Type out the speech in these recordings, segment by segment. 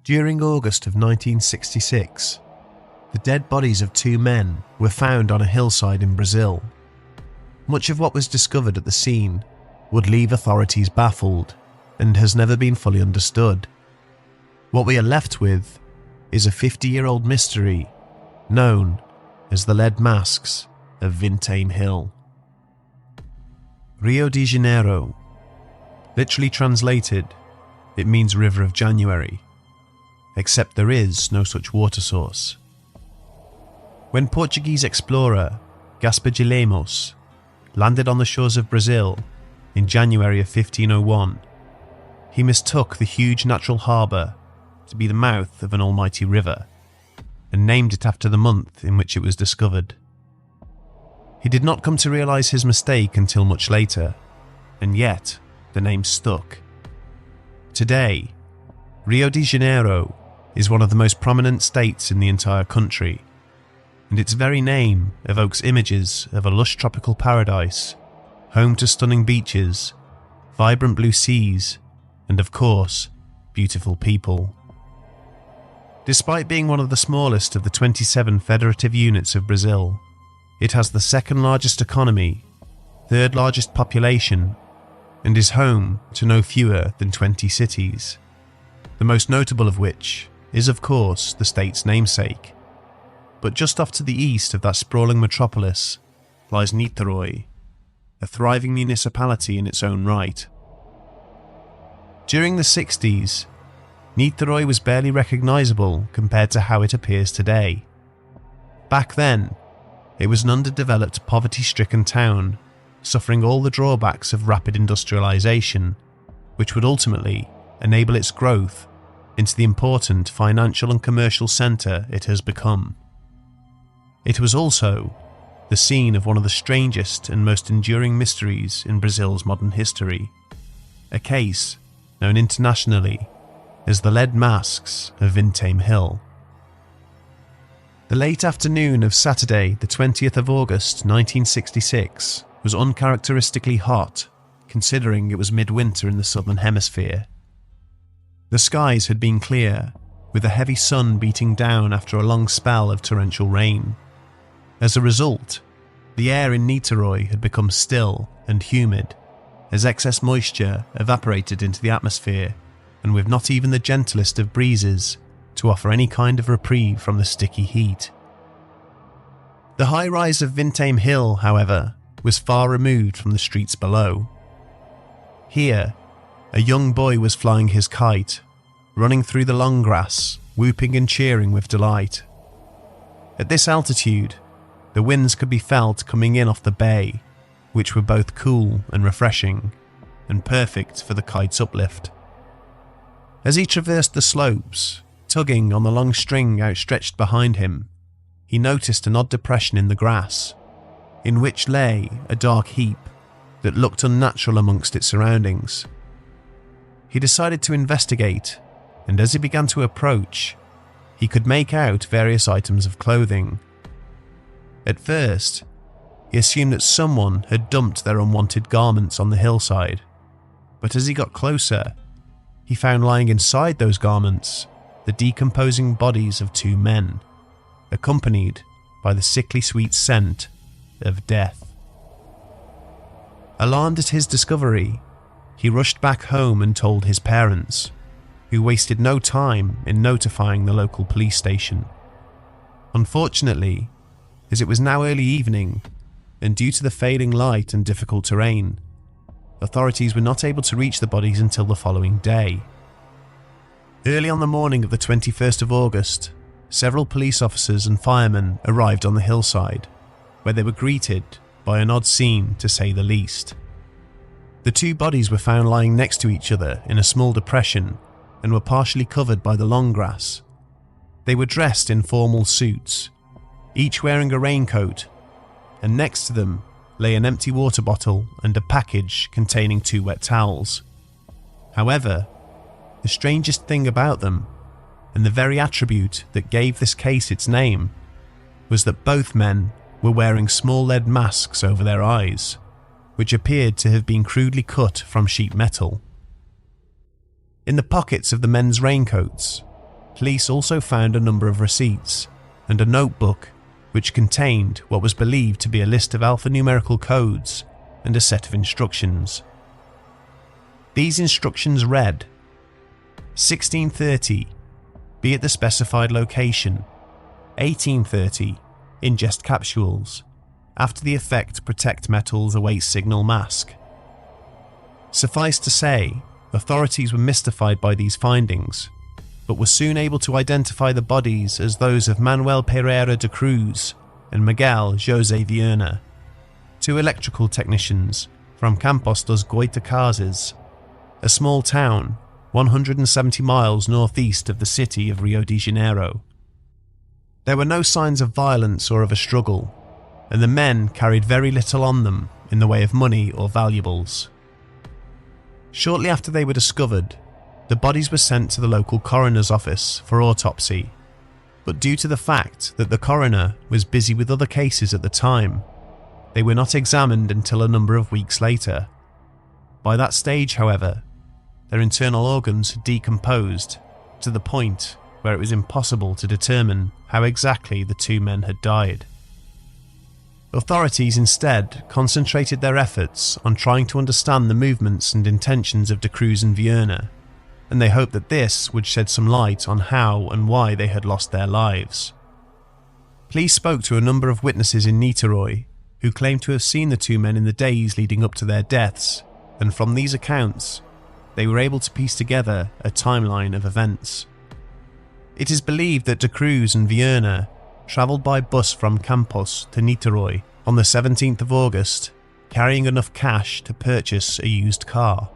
During August of 1966, the dead bodies of two men were found on a hillside in Brazil. Much of what was discovered at the scene would leave authorities baffled and has never been fully understood. What we are left with is a 50-year-old mystery known as the Lead Masks of Vintém Hill. Rio de Janeiro. Literally translated, it means River of January, except there is no such water source. When Portuguese explorer Gaspar de Lemos landed on the shores of Brazil in January of 1501, he mistook the huge natural harbour to be the mouth of an almighty river, and named it after the month in which it was discovered. He did not come to realise his mistake until much later, and yet the name stuck. Today, Rio de Janeiro is one of the most prominent states in the entire country, and its very name evokes images of a lush tropical paradise, home to stunning beaches, vibrant blue seas, and of course, beautiful people. Despite being one of the smallest of the 27 federative units of Brazil, it has the second largest economy, third largest population, and is home to no fewer than 20 cities, the most notable of which is of course the state's namesake. But just off to the east of that sprawling metropolis lies Niterói, a thriving municipality in its own right. During the 60s, Niterói was barely recognisable compared to how it appears today. Back then, it was an underdeveloped, poverty-stricken town, suffering all the drawbacks of rapid industrialisation, which would ultimately enable its growth into the important financial and commercial centre it has become. It was also the scene of one of the strangest and most enduring mysteries in Brazil's modern history, a case known internationally as the Lead Masks of Vintém Hill. The late afternoon of Saturday, the 20th of August 1966 was uncharacteristically hot, considering it was midwinter in the southern hemisphere. The skies had been clear, with a heavy sun beating down after a long spell of torrential rain. As a result, the air in Niterói had become still and humid, as excess moisture evaporated into the atmosphere, and with not even the gentlest of breezes to offer any kind of reprieve from the sticky heat. The high rise of Vintém Hill, however, was far removed from the streets below. Here, a young boy was flying his kite, running through the long grass, whooping and cheering with delight. At this altitude, the winds could be felt coming in off the bay, which were both cool and refreshing, and perfect for the kite's uplift. As he traversed the slopes, tugging on the long string outstretched behind him, he noticed an odd depression in the grass, in which lay a dark heap that looked unnatural amongst its surroundings. He decided to investigate, and as he began to approach, he could make out various items of clothing. At first, he assumed that someone had dumped their unwanted garments on the hillside, but as he got closer, he found lying inside those garments the decomposing bodies of two men, accompanied by the sickly sweet scent of death. Alarmed at his discovery, he rushed back home and told his parents, who wasted no time in notifying the local police station. Unfortunately, as it was now early evening, and due to the failing light and difficult terrain, authorities were not able to reach the bodies until the following day. Early on the morning of the 21st of August, several police officers and firemen arrived on the hillside, where they were greeted by an odd scene to say the least. The two bodies were found lying next to each other in a small depression and were partially covered by the long grass. They were dressed in formal suits, each wearing a raincoat, and next to them lay an empty water bottle and a package containing 2 wet towels. However, the strangest thing about them, and the very attribute that gave this case its name, was that both men were wearing small lead masks over their eyes, which appeared to have been crudely cut from sheet metal. In the pockets of the men's raincoats, Police also found a number of receipts and a notebook which contained what was believed to be a list of alphanumerical codes and a set of instructions. These instructions read: 16:30, be at the specified location. 18:30, ingest capsules. After the effect, protect metals, await signal mask. Suffice to say, authorities were mystified by these findings, but were soon able to identify the bodies as those of Manuel Pereira de Cruz and Miguel José Viana, two electrical technicians from Campos dos Goitacazes, a small town 170 miles northeast of the city of Rio de Janeiro. There were no signs of violence or of a struggle, and the men carried very little on them in the way of money or valuables. Shortly after they were discovered, the bodies were sent to the local coroner's office for autopsy, but due to the fact that the coroner was busy with other cases at the time, they were not examined until a number of weeks later. By that stage, however, their internal organs had decomposed to the point where it was impossible to determine how exactly the two men had died. Authorities instead concentrated their efforts on trying to understand the movements and intentions of de Cruz and Viana, and they hoped that this would shed some light on how and why they had lost their lives. Police spoke to a number of witnesses in Niterói who claimed to have seen the two men in the days leading up to their deaths, and from these accounts, they were able to piece together a timeline of events. It is believed that de Cruz and Viana travelled by bus from Campos to Niterói on the 17th of August, carrying enough cash to purchase a used car.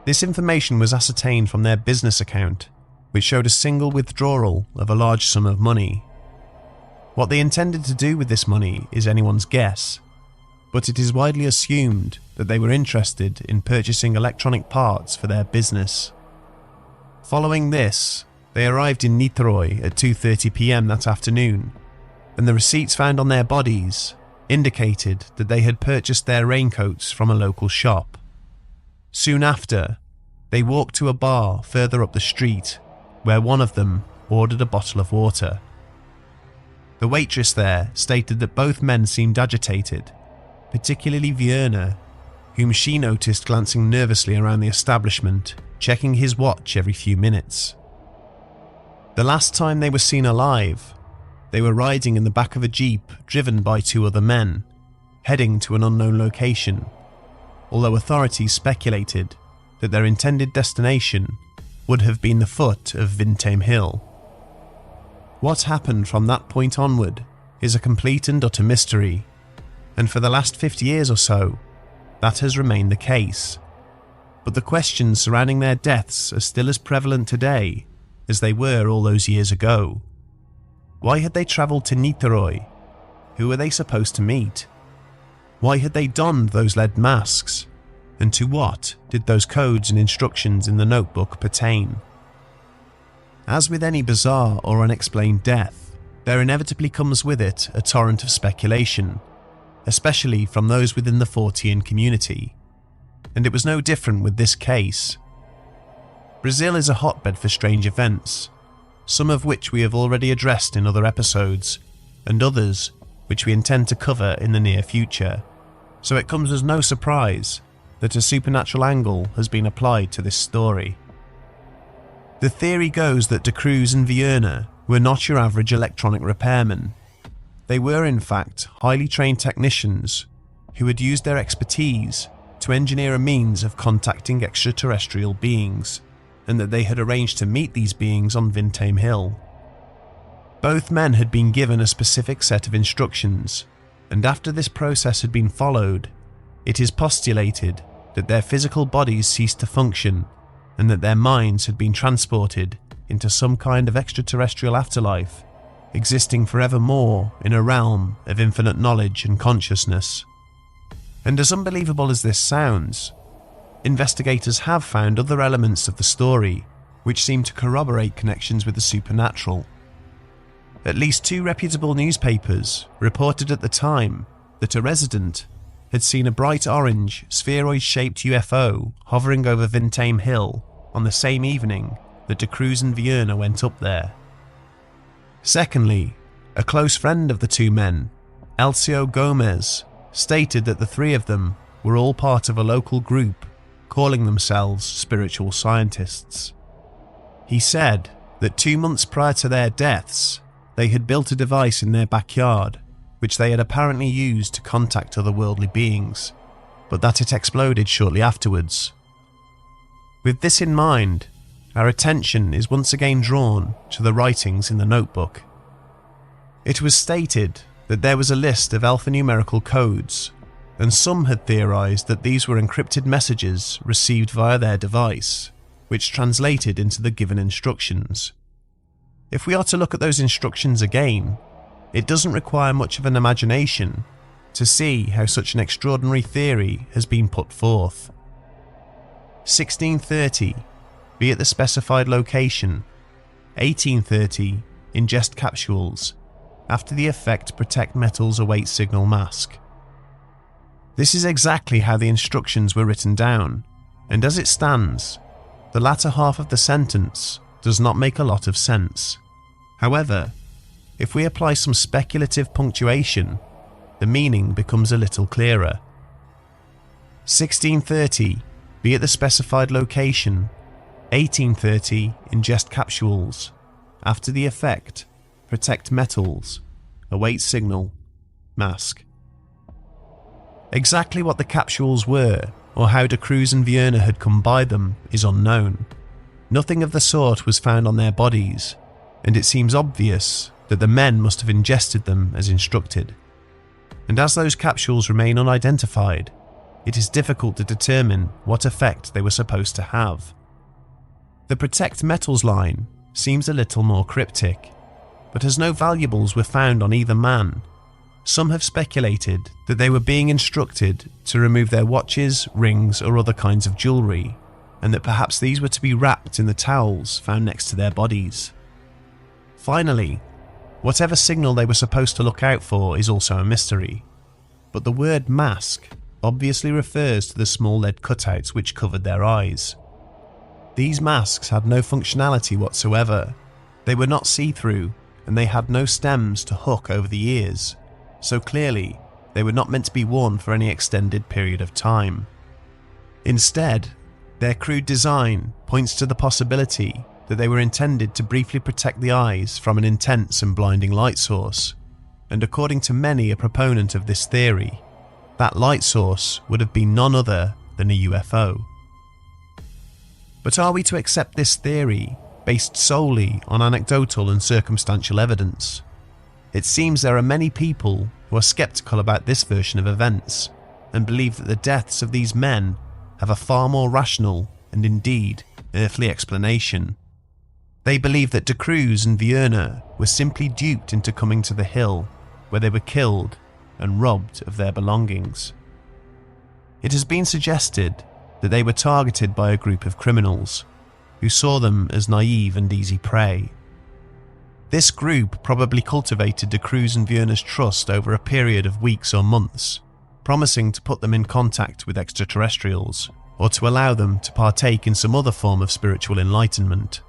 This information was ascertained from their business account, which showed a single withdrawal of a large sum of money. What they intended to do with this money is anyone's guess, but it is widely assumed that they were interested in purchasing electronic parts for their business. Following this, they arrived in Niterói at 2:30 p.m. that afternoon, and the receipts found on their bodies indicated that they had purchased their raincoats from a local shop. Soon after, they walked to a bar further up the street, where one of them ordered a bottle of water. The waitress there stated that both men seemed agitated, particularly Viana, whom she noticed glancing nervously around the establishment, checking his watch every few minutes. The last time they were seen alive, they were riding in the back of a jeep driven by two other men, heading to an unknown location, although authorities speculated that their intended destination would have been the foot of Vintém Hill. What happened from that point onward is a complete and utter mystery, and for the last 50 years or so, that has remained the case. But the questions surrounding their deaths are still as prevalent today as they were all those years ago. Why had they travelled to Niterói? Who were they supposed to meet? Why had they donned those lead masks? And to what did those codes and instructions in the notebook pertain? As with any bizarre or unexplained death, there inevitably comes with it a torrent of speculation, especially from those within the Fortean community. And it was no different with this case. Brazil is a hotbed for strange events, some of which we have already addressed in other episodes, and others which we intend to cover in the near future, so it comes as no surprise that a supernatural angle has been applied to this story. The theory goes that de Cruz and Viana were not your average electronic repairmen. They were in fact highly trained technicians who had used their expertise to engineer a means of contacting extraterrestrial beings, and that they had arranged to meet these beings on Vintém Hill. Both men had been given a specific set of instructions, and after this process had been followed, it is postulated that their physical bodies ceased to function and that their minds had been transported into some kind of extraterrestrial afterlife, existing forevermore in a realm of infinite knowledge and consciousness. And as unbelievable as this sounds, investigators have found other elements of the story which seem to corroborate connections with the supernatural. At least two reputable newspapers reported at the time that a resident had seen a bright orange, spheroid-shaped UFO hovering over Vintém Hill on the same evening that De Cruz and Vierna went up there. Secondly, a close friend of the two men, Elcio Gomez, stated that the three of them were all part of a local group calling themselves spiritual scientists. He said that 2 months prior to their deaths, they had built a device in their backyard which they had apparently used to contact otherworldly beings, but that it exploded shortly afterwards. With this in mind, our attention is once again drawn to the writings in the notebook. It was stated that there was a list of alphanumerical codes, and some had theorized that these were encrypted messages received via their device, which translated into the given instructions. If we are to look at those instructions again, it doesn't require much of an imagination to see how such an extraordinary theory has been put forth. 1630, be at the specified location. 1830, ingest capsules. After the effect, protect metals, await signal, mask. This is exactly how the instructions were written down, and as it stands, the latter half of the sentence does not make a lot of sense. However, if we apply some speculative punctuation, the meaning becomes a little clearer. 1630, be at the specified location. 1830, ingest capsules. After the effect, protect metals, await signal, mask. Exactly what the capsules were, or how De Cruz and Vierna had come by them, is unknown. Nothing of the sort was found on their bodies, and it seems obvious that the men must have ingested them as instructed. And as those capsules remain unidentified, it is difficult to determine what effect they were supposed to have. The protect metals line seems a little more cryptic, but as no valuables were found on either man, some have speculated that they were being instructed to remove their watches, rings, or other kinds of jewellery, and that perhaps these were to be wrapped in the towels found next to their bodies. Finally, whatever signal they were supposed to look out for is also a mystery, but the word mask obviously refers to the small lead cutouts which covered their eyes. These masks had no functionality whatsoever. They were not see-through, and they had no stems to hook over the ears, so clearly they were not meant to be worn for any extended period of time. Instead, their crude design points to the possibility that they were intended to briefly protect the eyes from an intense and blinding light source, and according to many a proponent of this theory, that light source would have been none other than a UFO. But are we to accept this theory based solely on anecdotal and circumstantial evidence? It seems there are many people who are skeptical about this version of events and believe that the deaths of these men have a far more rational and indeed earthly explanation. They believe that De Cruz and Vierna were simply duped into coming to the hill, where they were killed and robbed of their belongings. It has been suggested that they were targeted by a group of criminals who saw them as naive and easy prey. This group probably cultivated De Cruz and Vierna's trust over a period of weeks or months, promising to put them in contact with extraterrestrials or to allow them to partake in some other form of spiritual enlightenment.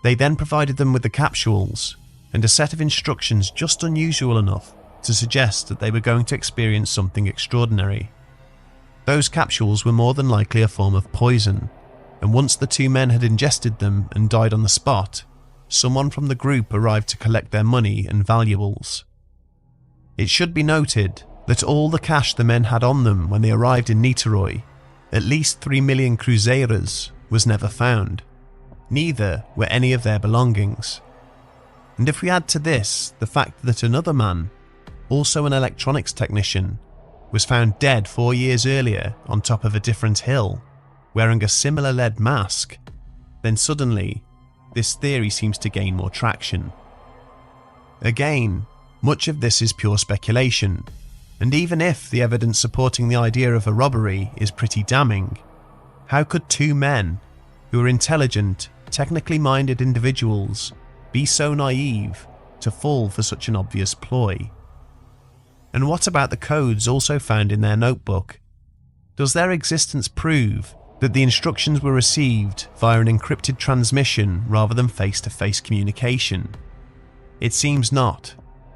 They then provided them with the capsules and a set of instructions just unusual enough to suggest that they were going to experience something extraordinary. Those capsules were more than likely a form of poison, and once the two men had ingested them and died on the spot, someone from the group arrived to collect their money and valuables. It should be noted that all the cash the men had on them when they arrived in Niterói, at least 3 million cruzeiras, was never found. Neither were any of their belongings. And if we add to this the fact that another man, also an electronics technician, was found dead 4 years earlier on top of a different hill, wearing a similar lead mask, then suddenly this theory seems to gain more traction. Again, much of this is pure speculation, and even if the evidence supporting the idea of a robbery is pretty damning, how could two men who are intelligent, technically minded individuals be so naive to fall for such an obvious ploy? And what about the codes also found in their notebook? Does their existence prove that the instructions were received via an encrypted transmission rather than face-to-face communication. It seems not,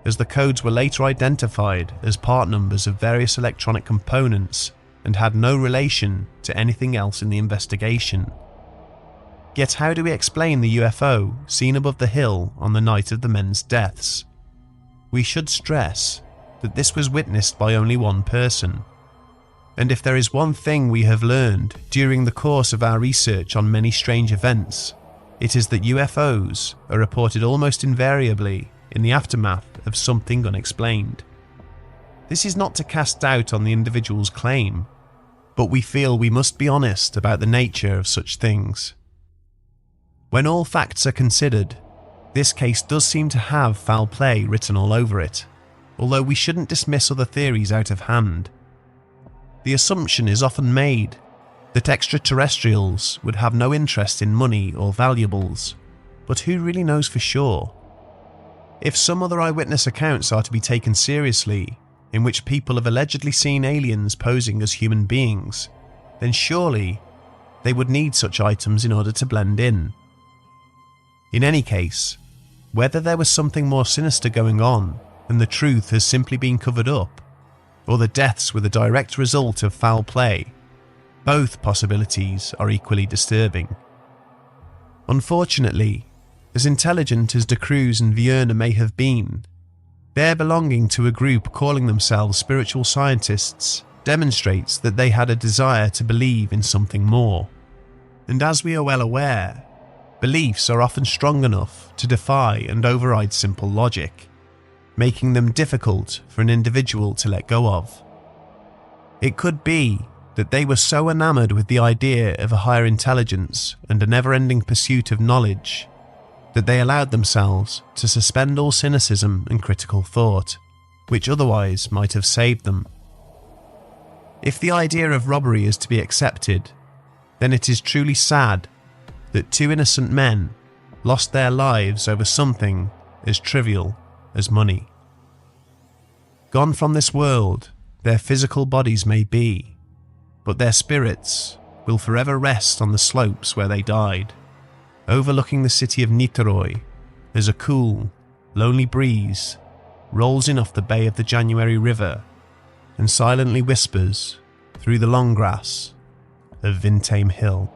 as the codes were later identified as part numbers of various electronic components and had no relation to anything else in the investigation. Yet how do we explain the UFO seen above the hill on the night of the men's deaths? We should stress that this was witnessed by only one person. And if there is one thing we have learned during the course of our research on many strange events, it is that UFOs are reported almost invariably in the aftermath of something unexplained. This is not to cast doubt on the individual's claim, but we feel we must be honest about the nature of such things. When all facts are considered, this case does seem to have foul play written all over it, although we shouldn't dismiss other theories out of hand. The assumption is often made that extraterrestrials would have no interest in money or valuables, but who really knows for sure? If some other eyewitness accounts are to be taken seriously, in which people have allegedly seen aliens posing as human beings, then surely they would need such items in order to blend in. In any case, whether there was something more sinister going on and the truth has simply been covered up, or the deaths were the direct result of foul play, both possibilities are equally disturbing. Unfortunately, as intelligent as De Cruz and Vierna may have been, their belonging to a group calling themselves spiritual scientists demonstrates that they had a desire to believe in something more. And as we are well aware, beliefs are often strong enough to defy and override simple logic, making them difficult for an individual to let go of. It could be that they were so enamored with the idea of a higher intelligence and a never-ending pursuit of knowledge that they allowed themselves to suspend all cynicism and critical thought, which otherwise might have saved them. If the idea of robbery is to be accepted, then it is truly sad that two innocent men lost their lives over something as trivial as money. Gone from this world, their physical bodies may be, but their spirits will forever rest on the slopes where they died, overlooking the city of Niteroi as a cool, lonely breeze rolls in off the bay of the January River and silently whispers through the long grass of Vintém Hill.